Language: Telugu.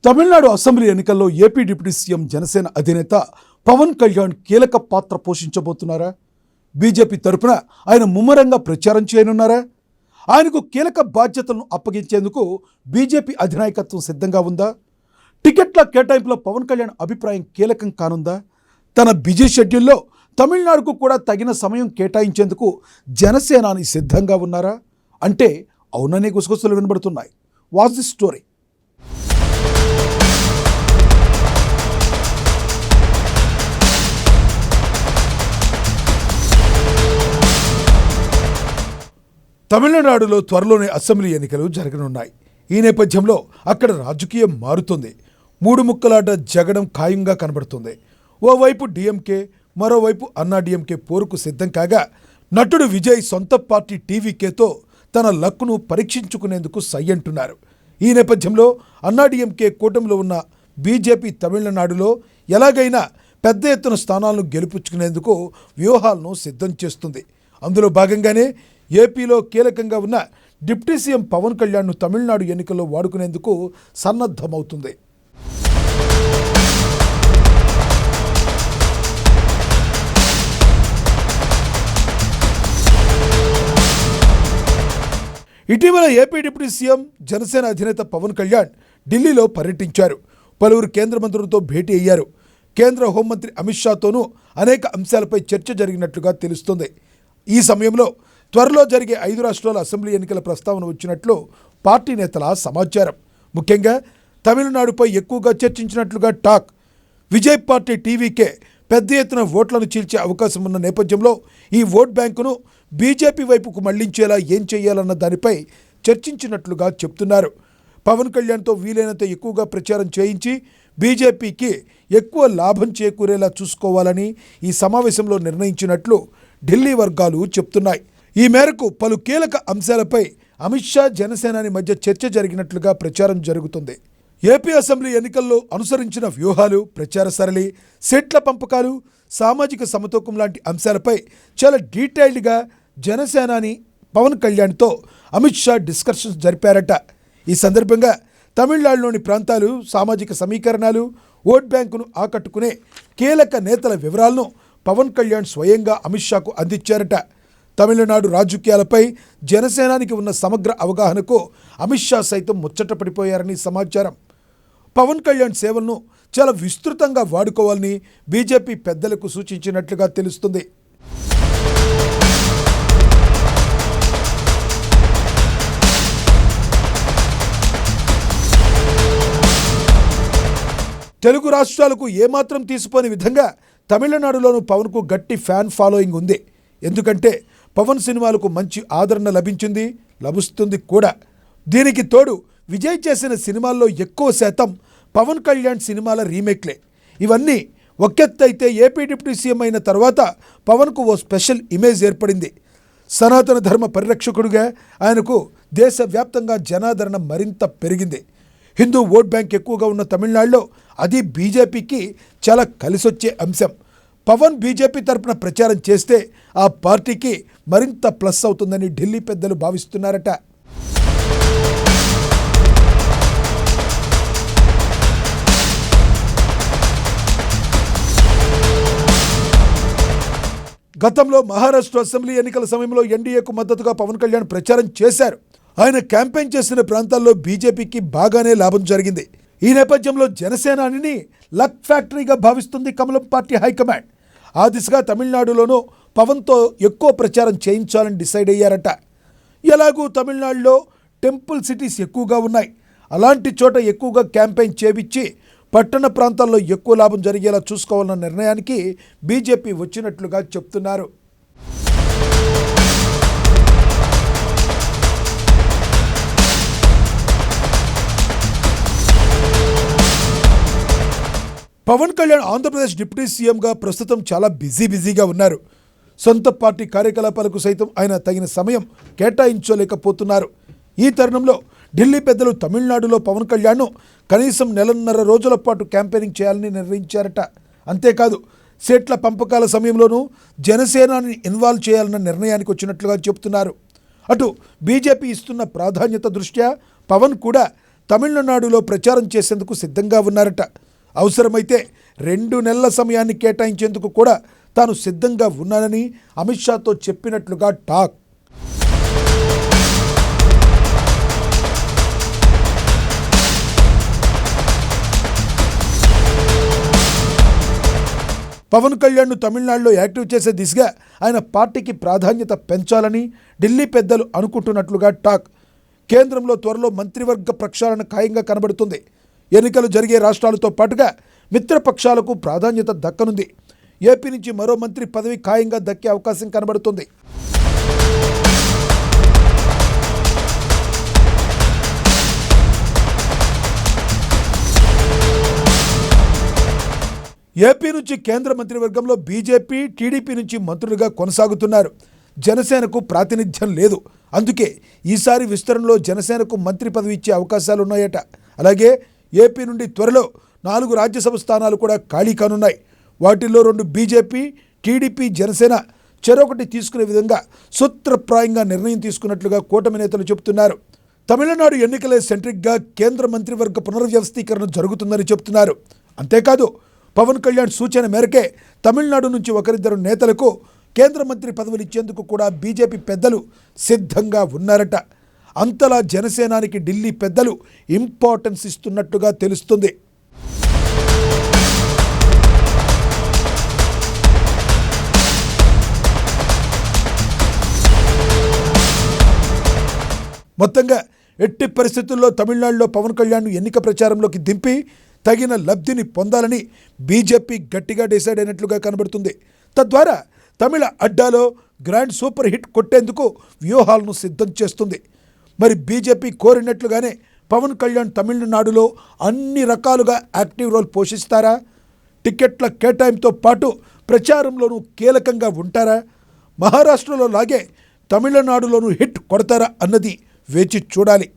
తమిళనాడు అసెంబ్లీ ఎన్నికల్లో ఏపీ డిప్యూటీ సీఎం జనసేన అధినేత పవన్ కళ్యాణ్ కీలక పాత్ర పోషించబోతున్నారా? బీజేపీ తరపున ఆయన ముమ్మరంగా ప్రచారం చేయనున్నారా? ఆయనకు కీలక బాధ్యతలను అప్పగించేందుకు బీజేపీ అధినాయకత్వం సిద్ధంగా ఉందా? టికెట్ల కేటాయింపులో పవన్ కళ్యాణ్ అభిప్రాయం కీలకం కానుందా? తన బిజీ షెడ్యూల్లో తమిళనాడుకు కూడా తగిన సమయం కేటాయించేందుకు జనసేనాని సిద్ధంగా ఉన్నారా అంటే అవుననే గుసగుసలు వినబడుతున్నాయి. Watch the story. తమిళనాడులో త్వరలోనే అసెంబ్లీ ఎన్నికలు జరగనున్నాయి. ఈ నేపథ్యంలో అక్కడ రాజకీయం మారుతుంది. మూడు ముక్కలాట జగడం ఖాయంగా కనబడుతుంది. ఓవైపు డిఎంకే, మరోవైపు అన్నాడీఎంకే పోరుకు సిద్ధం కాగా, నటుడు విజయ్ సొంత పార్టీ టీవీకేతో తన లక్కును పరీక్షించుకునేందుకు సై అంటున్నారు. ఈ నేపథ్యంలో అన్నాడీఎంకే కూటమిలో ఉన్న బీజేపీ తమిళనాడులో ఎలాగైనా పెద్ద ఎత్తున స్థానాలను గెలుపుచ్చుకునేందుకు వ్యూహాలను సిద్ధం చేస్తుంది. అందులో భాగంగానే ఏపీలో కీలకంగా ఉన్న డిప్యూటీ సీఎం పవన్ కళ్యాణ్ను తమిళనాడు ఎన్నికల్లో వాడుకునేందుకు సన్నద్ధమవుతుంది. ఇటీవల ఏపీ డిప్యూటీ సీఎం జనసేన అధినేత పవన్ కళ్యాణ్ ఢిల్లీలో పర్యటించారు. పలువురు కేంద్ర మంత్రులతో భేటీ అయ్యారు. కేంద్ర హోంమంత్రి అమిత్ షాతోనూ అనేక అంశాలపై చర్చ జరిగినట్లుగా తెలుస్తోంది. ఈ సమయంలో త్వరలో జరిగే 5 రాష్ట్రాల అసెంబ్లీ ఎన్నికల ప్రస్తావన వచ్చినట్లు పార్టీ నేతల సమాచారం. ముఖ్యంగా తమిళనాడుపై ఎక్కువగా చర్చించినట్లుగా టాక్. విజయ్ పార్టీ టీవీకే పెద్ద ఎత్తున ఓట్లను చీల్చే అవకాశం ఉన్న నేపథ్యంలో ఈ ఓట్ బ్యాంకును బీజేపీ వైపుకు మళ్లించేలా ఏం చేయాలన్న దానిపై చర్చించినట్లుగా చెప్తున్నారు. పవన్ కళ్యాణ్తో వీలైనంత ఎక్కువగా ప్రచారం చేయించి బీజేపీకి ఎక్కువ లాభం చేకూరేలా చూసుకోవాలని ఈ సమావేశంలో నిర్ణయించినట్లు ఢిల్లీ వర్గాలు చెప్తున్నాయి. ఈ మేరకు పలు కీలక అంశాలపై అమిత్ షా జనసేనాని మధ్య చర్చ జరిగినట్లుగా ప్రచారం జరుగుతుంది. ఏపీ అసెంబ్లీ ఎన్నికల్లో అనుసరించిన వ్యూహాలు, ప్రచార సరళి, సీట్ల పంపకాలు, సామాజిక సమతూకం లాంటి అంశాలపై చాలా డీటెయిల్డ్గా జనసేనాని పవన్ కళ్యాణ్తో అమిత్ షా డిస్కషన్స్ జరిపారట. ఈ సందర్భంగా తమిళనాడులోని ప్రాంతాలు, సామాజిక సమీకరణాలు, ఓట్ బ్యాంకును ఆకట్టుకునే కీలక నేతల వివరాలను పవన్ కళ్యాణ్ స్వయంగా అమిత్ షాకు అందించారట. తమిళనాడు రాజకీయాలపై జనసేనానికి ఉన్న సమగ్ర అవగాహనకు అమిత్ షా సైతం ముచ్చటపడిపోయారని సమాచారం. పవన్ కళ్యాణ్ సేవలను చాలా విస్తృతంగా వాడుకోవాలని బీజేపీ పెద్దలకు సూచించినట్లుగా తెలుస్తుంది. తెలుగు రాష్ట్రాలకు ఏమాత్రం తీసిపోని విధంగా తమిళనాడులోనూ పవన్కు గట్టి ఫ్యాన్ ఫాలోయింగ్ ఉంది. ఎందుకంటే పవన్ సినిమాలకు మంచి ఆదరణ లభించింది, లభిస్తుంది కూడా. దీనికి తోడు విజయ్ చేసిన సినిమాల్లో ఎక్కువ శాతం పవన్ కళ్యాణ్ సినిమాల రీమేక్లే. ఇవన్నీ ఒకెత్తైతే ఏపీ డిప్యూటీ సీఎం అయిన తర్వాత పవన్కు ఓ స్పెషల్ ఇమేజ్ ఏర్పడింది. సనాతన ధర్మ పరిరక్షకుడిగా ఆయనకు దేశవ్యాప్తంగా జనాదరణ మరింత పెరిగింది. హిందూ ఓట్ బ్యాంక్ ఎక్కువగా ఉన్న తమిళనాడులో అది బీజేపీకి చాలా కలిసొచ్చే అంశం. పవన్ బీజేపీ తరపున ప్రచారం చేస్తే ఆ పార్టీకి మరింత ప్లస్ అవుతుందని ఢిల్లీ పెద్దలు భావిస్తున్నారట. గతంలో మహారాష్ట్ర అసెంబ్లీ ఎన్నికల సమయంలో ఎన్డీఏకు మద్దతుగా పవన్ కళ్యాణ్ ప్రచారం చేశారు. ఆయన క్యాంపెయిన్ చేసిన ప్రాంతాల్లో బీజేపీకి బాగానే లాభం జరిగింది. ఈ నేపథ్యంలో జనసేనాని లక్ ఫ్యాక్టరీగా భావిస్తుంది కమలం పార్టీ హైకమాండ్. ఆ దిశగా తమిళనాడులోనూ పవన్తో ఎక్కువ ప్రచారం చేయించాలని డిసైడ్ అయ్యారట. ఎలాగూ తమిళనాడులో టెంపుల్ సిటీస్ ఎక్కువగా ఉన్నాయి. అలాంటి చోట ఎక్కువగా క్యాంపెయిన్ చేయించి పట్టణ ప్రాంతాల్లో ఎక్కువ లాభం జరిగేలా చూసుకోవాలన్న నిర్ణయానికి బీజేపీ వచ్చినట్లుగా చెప్తున్నారు. పవన్ కళ్యాణ్ ఆంధ్రప్రదేశ్ డిప్యూటీ సీఎంగా ప్రస్తుతం చాలా బిజీగా ఉన్నారు. సొంత పార్టీ కార్యకలాపాలకు సైతం ఆయన తగిన సమయం కేటాయించలేకపోతున్నారు. ఈ తరుణంలో ఢిల్లీ పెద్దలు తమిళనాడులో పవన్ కళ్యాణ్ను కనీసం 1.5 రోజుల పాటు క్యాంపెయినింగ్ చేయాలని నిర్ణయించారట. అంతేకాదు సీట్ల పంపకాల సమయంలోనూ జనసేనాని ఇన్వాల్వ్ చేయాలన్న నిర్ణయానికి వచ్చినట్లుగా చెబుతున్నారు. అటు బీజేపీ ఇస్తున్న ప్రాధాన్యత దృష్ట్యా పవన్ కూడా తమిళనాడులో ప్రచారం చేసేందుకు సిద్ధంగా ఉన్నారట. అవసరమైతే 2 నెలల సమయాన్ని కేటాయించేందుకు కూడా తాను సిద్ధంగా ఉన్నానని అమిత్ షాతో చెప్పినట్లుగా టాక్. పవన్ కళ్యాణ్ను తమిళనాడులో యాక్టివ్ చేసే దిశగా ఆయన పార్టీకి ప్రాధాన్యత పెంచాలని ఢిల్లీ పెద్దలు అనుకుంటున్నట్లుగా టాక్. కేంద్రంలో త్వరలో మంత్రివర్గ ప్రక్షాళన ఖాయంగా కనబడుతుంది. ఎన్నికలు జరిగే రాష్ట్రాలతో పాటుగా మిత్రపక్షాలకు ప్రాధాన్యత దక్కనుంది. ఏపీ నుంచి మరో మంత్రి పదవి ఖాయంగా దక్కే అవకాశం కనబడుతుంది. ఏపీ నుంచి కేంద్ర మంత్రివర్గంలో బీజేపీ, టీడీపీ నుంచి మంత్రులుగా కొనసాగుతున్నారు. జనసేనకు ప్రాతినిధ్యం లేదు. అందుకే ఈసారి విస్తరణలో జనసేనకు మంత్రి పదవి ఇచ్చే అవకాశాలు ఉన్నాయట. అలాగే ఏపీ నుండి త్వరలో 4 రాజ్యసభ స్థానాలు కూడా ఖాళీ కానున్నాయి. వాటిల్లో 2 బీజేపీ, టీడీపీ, జనసేన చెరొకటి తీసుకునే విధంగా సూత్రప్రాయంగా నిర్ణయం తీసుకున్నట్లుగా కూటమి నేతలు చెబుతున్నారు. తమిళనాడు ఎన్నికలే సెంట్రిక్గా కేంద్ర మంత్రివర్గ పునర్వ్యవస్థీకరణ జరుగుతుందని చెబుతున్నారు. అంతేకాదు పవన్ కళ్యాణ్ సూచన మేరకే తమిళనాడు నుంచి 1-2 నేతలకు కేంద్ర మంత్రి పదవులు ఇచ్చేందుకు కూడా బీజేపీ పెద్దలు సిద్ధంగా ఉన్నారట. అంతలా జనసేనానికి ఢిల్లీ పెద్దలు ఇంపార్టెన్స్ ఇస్తున్నట్టుగా తెలుస్తుంది. మొత్తంగా ఎట్టి పరిస్థితుల్లో తమిళనాడులో పవన్ కళ్యాణ్ను ఎన్నిక ప్రచారంలోకి దింపి తగిన లబ్ధిని పొందాలని బీజేపీ గట్టిగా డిసైడ్ అయినట్లుగా కనబడుతుంది. తద్వారా తమిళ అడ్డాలో గ్రాండ్ సూపర్ హిట్ కొట్టేందుకు వ్యూహాలను సిద్ధం చేస్తుంది. మరి బీజేపీ కోరినట్లుగానే పవన్ కళ్యాణ్ తమిళనాడులో అన్ని రకాలుగా యాక్టివ్ రోల్ పోషిస్తారా? టికెట్ల కేటాయింపుతో పాటు ప్రచారంలోనూ కీలకంగా ఉంటారా? మహారాష్ట్రలో లాగే తమిళనాడులోనూ హిట్ కొడతారా అన్నది వేచి చూడాలి.